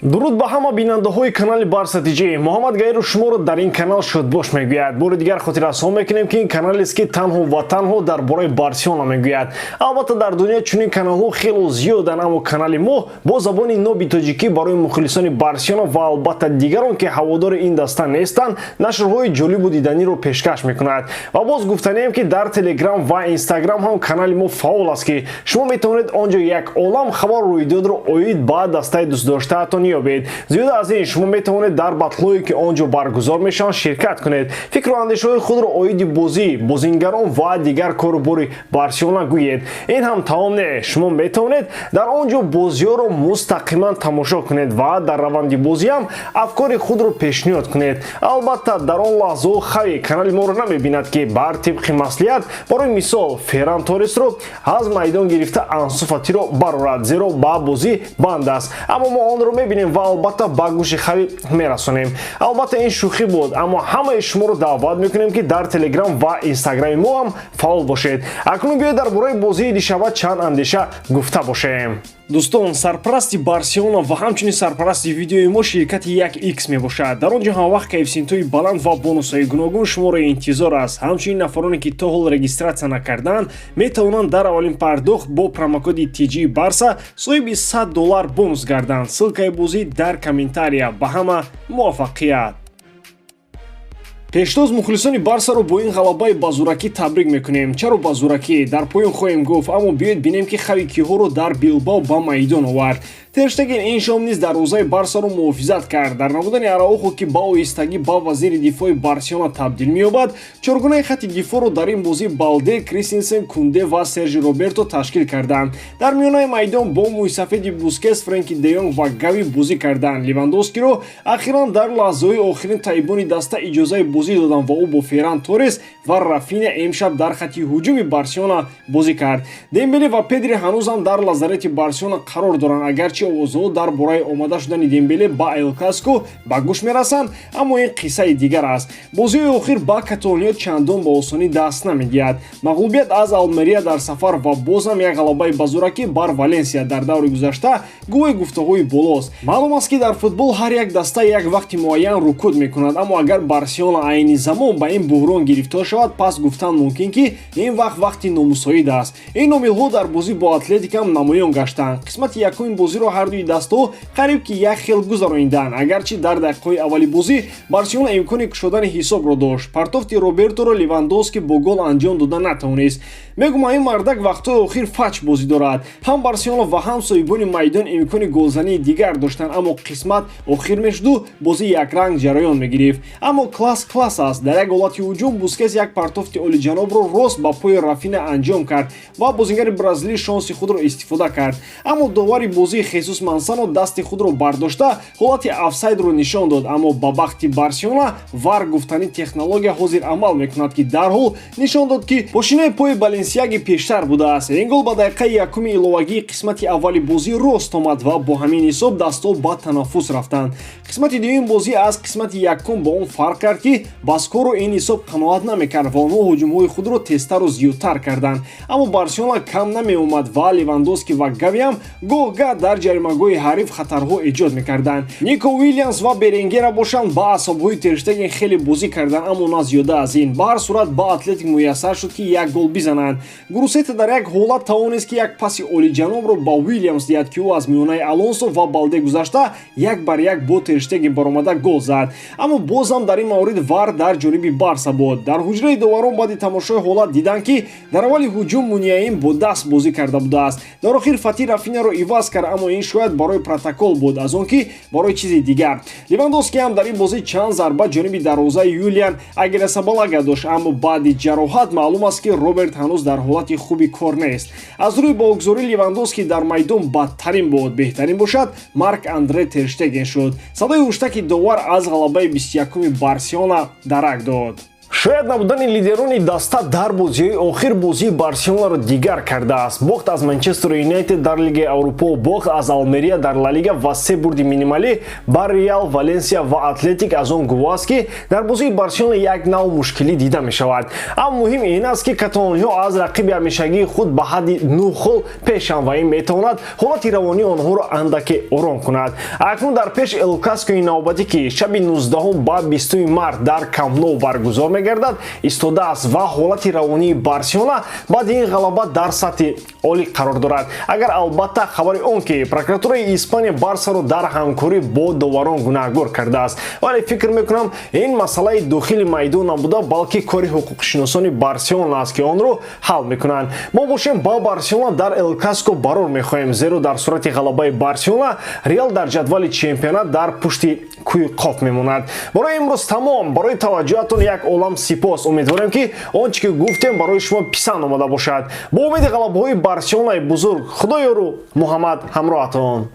дуруд ба ҳама бинандаҳои канали Барса ТЖ. Муҳаммад Гайру шуморо дар ин канал шудбош мегӯяд. бори дигар хотиррасон мекунем ки ин каналест ки танҳо ва танҳо дар бораи Барселона мегӯяд. Албатта дар дунё чунин каналҳо хело зиёданд, аммо канали мо бо забони ноби тоҷикӣ барои мухлисони Барселона ва албатта дигарон ки ҳаводори ин даста нестанд нашрҳои ҷолибу диданиро пешкаш мекунад. Ва боз гуфтанем ки дар Телеграм ва Инстаграм ҳам канали мо фаъол аст ки шумо метавонед онҷо як олам хабар рӯйдодро оид ба дастаи дӯстдоштаатон ёбед. Зиёда аз ин шумо метавонед дар батлҳое ки онҷо баргузор мешаванд ширкат кунед. Фикру андешаҳои худро оиди бозӣ, бозингарон ва дигар корубори Барселона гӯед. Ин ҳам тамом не, шумо метавонед дар онҷо бозиҳоро мустақиман тамошо кунед ва дар раванди бозиам афкори худро пешниҳод кунед. Албатта дар он лаҳзаҳо хави канали моро намебинад ки бар тибқи маслиҳат барои мисол Ферран Торресро аз майдон гирифта Ансу Фатиро барорад, зеро ба бозӣ банд аст. Аммо мо онро мебинем ва албатта ба гӯши хави мерасонем. Албатта ин шӯхӣ буд, аммо ҳамаи шуморо даъват мекунем ки дар Телеграм ва Инстаграми мо ҳам фаъол бошед. Акнун биёед дар бораи бозии дишаба чанд андеша гуфта бошем. Дӯстон, сарпарасти Барселона ва ҳамчунин сарпарасти видеои мо ширкати 1x мебошад. Дар он ҷо ҳамвақт коэффициентҳои баланд ва бонусҳои гуногун шуморо интизор аст. Ҳамчунин нафароне ки то ҳол регистратсия накарданд метавонанд дар аввалин пардохт бо промокоди TG Barsa соҳиби $100 бонус гарданд. Ссилкаи бозӣ дар комментария. Ба ҳама муваффақият. пештоз мухлисони Барсаро бо ин ғалабаи ба зуракӣ табрик мекунем. Чаро ба зуракӣ? Дар поён хоҳем гуфт, аммо биёед бинем ки хави киҳоро дар Билбао ба майдон овард. Тер Штеген ин шом низ дарвозаи Барсаро муҳофизат кард. Дар набудани Араухо ки ба оҳистагӣ ба вазири дифои Барселона табдил меёбад, чоргонаи хатти дифоъро дар ин бозӣ Балде, Кристенсен, Кунде ва Сержи Роберто ташкил карданд. Дар миёнаи майдон бо мӯйсафеди Бускетс, Френки де Йонг ва Гави бозӣ карданд. Левандовскиро ахиран дар лаҳзаҳои охирин таибони даста иҷозаи бозӣ доданд ва ӯ бо Ферран Торрес ва Рафиня имшаб дар хатти ҳуҷуми Барселона бозӣ кард. Дембеле ва Педри ҳанӯзам дар лазарети Барселона қарор доранд. Агарчи овозҳо дар бораи омада шудани Дембеле ба Эл Класико ба гӯш мерасанд, аммо ин қиссаи дигар аст. Бозии охир ба каталониё чандон ба осонӣ даст намедиҳад. Мағлубият аз Алмерия дар сафар ва бозам як ғалабаи ба зуракӣ бар Валенсия дар даври гузашта гӯи гуфтаҳои болост. Маълум аст ки дар футбол ҳар як даста як вақти муайян рукуд мекунад, аммо агар Барселона айни замон ба ин буҳрон гирифтор шавад, пас гуфтан мумкин ки ин вақти номусоид аст. Ин омилҳо дар бозӣ бо Атлетикам намоён гаштанд. Қисмати якуми бозиро ҳардуи дастоҳо қариб ки як хел гузаронинданд. Агарчи дар дақиқаҳои аввали бозӣ Барселона имкони кушодани ҳисобро дошт, партофти Роберторо Левандовски бо гол анҷом дода натавонист. Мегӯмам ин мардак вақтҳои охир фач бозӣ дорад. Ҳам Барселона ва ҳам соҳибони майдон имкони голзании дигар доштанд, аммо қисмат охир мешуду бозӣ якранг ҷараён мегирифт. Аммо класс аст. Дар як ҳолати ҳуҷум Бускетс як партофти олиҷанобро рост ба пои Рафина анҷом кард ва бозингари бразилӣ шонси худро истифода кард. Аммо довари бозии Хесус Мансано дасти худро бардошта ҳолати офсайдро нишон дод, аммо ба бахти Барселона вар гуфтани технология ҳозир амал мекунад ки дарҳол нишон дод ки пошинаи пои Баленсияги пештар будааст. Ин гол ба дақиқаи якуми иловагии қисмати аввали бозӣ рост омад ва бо ҳамин ҳисоб дастоҳо ба танаффус рафтанд. Қисмати дуюми бозӣ аз қисмати якум бо он фарқ кард ки баскоро ин ҳисоб қаноат намекард ва онҳо ҳуҷумҳои худро тезтару зиёдтар карданд. Аммо Барселона кам намеомад ва Левандовски ва Гавиам гоҳ-гоҳ дар ҷаримагоҳи ҳариф хатарҳо эҷод мекарданд. Нико Уильямс ва Беренгера бошанд ба асобҳои Тер Штеген хеле бозӣ карданд, аммо на зиёда аз ин. Ба ҳар сурат ба Атлетик муяссар шуд ки як гол бизананд. Гурусета дар як ҳолат тавонист ки як паси олиҷанобро ба Уильямс диҳад ки ӯ аз миёнаи Алонсо ва Балде гузашта як бар як бо Тер Штеген баромада гол зад. Аммо бозам дар ин маврид вар дар ҷониби Барса буд. Дар ҳуҷраи доварон баъди тамошои ҳолат диданд ки дар аввали ҳуҷум Муниаим бо даст бозӣ карда будааст. Дар охир Фати Рафиняро иваз кард, аммо ин шояд барои протокол буд аз он ки барои чизи дигар. Левандовски ҳам дар ин бозӣ чанд зарба ҷониби дарвозаи Юлиан Агресабалага дошт, аммо баъди ҷароҳат маълум аст ки Роберт ҳанӯз дар ҳолати хуби кор нест. Аз рӯи богзорӣ Левандовски дар майдон бадтарин буд. Беҳтарин бошад Марк Андре Тер Штеген шуд. Садои ҳуштаки довар аз ғалабаи 21-уми Барселона дарак дод. шояд набудани лидерони даста дар бозиҳои охир бозии Барселонаро дигар кардааст. Бохт аз Манчестер Юнайтед дар Лигаи Аврупо, бохт аз Алмерия дар Ла Лига ва 3 бурди минималӣ бар Реал, Валенсия ва Атлетик аз он гувоҳ аст, ки дар бозии Барселона як нав мушкилӣ дида мешавад. Аммо муҳим ин аст, ки каталониҳо аз рақиби ҳамешагии худ ба ҳадди нухол пешанд ва ин метавонад ҳолати равонии онҳоро андаке ором кунад. Акнун дар пеш Эл Класикои навбатӣ, ки шаби 19 ба 20 март дар Камп Nou баргузор мегардад, истодааст ва ҳолати равонии Барселона баъди ин ғалаба дар сатҳи олӣ қарор дорад. Агар албатта хабари он, ки прокуратураи Испания Барсаро дар ҳамкорӣ бо доварон гунаҳгор кардааст, вале фикр мекунам ин масъалаи дохили майдон набуда, балки кори ҳуқуқшиносони Барселона аст, ки онро ҳал мекунанд. мо бошем ба Барселона дар Эл Класико барор мехоҳем, зеро дар сурати ғалабаи Барселона Реал дар ҷадвали чемпионат дар пушти кӯи қоф мемонад. барои имрӯз тамом. Барои таваҷҷӯҳатон як олам сипос. умедворем, ки он чӣ ки гуфтем барои шумо писанд омада бошад. бо умеди ғалабаҳои Барселонаи бузург, худоёру Муҳаммад ҳамроҳатон.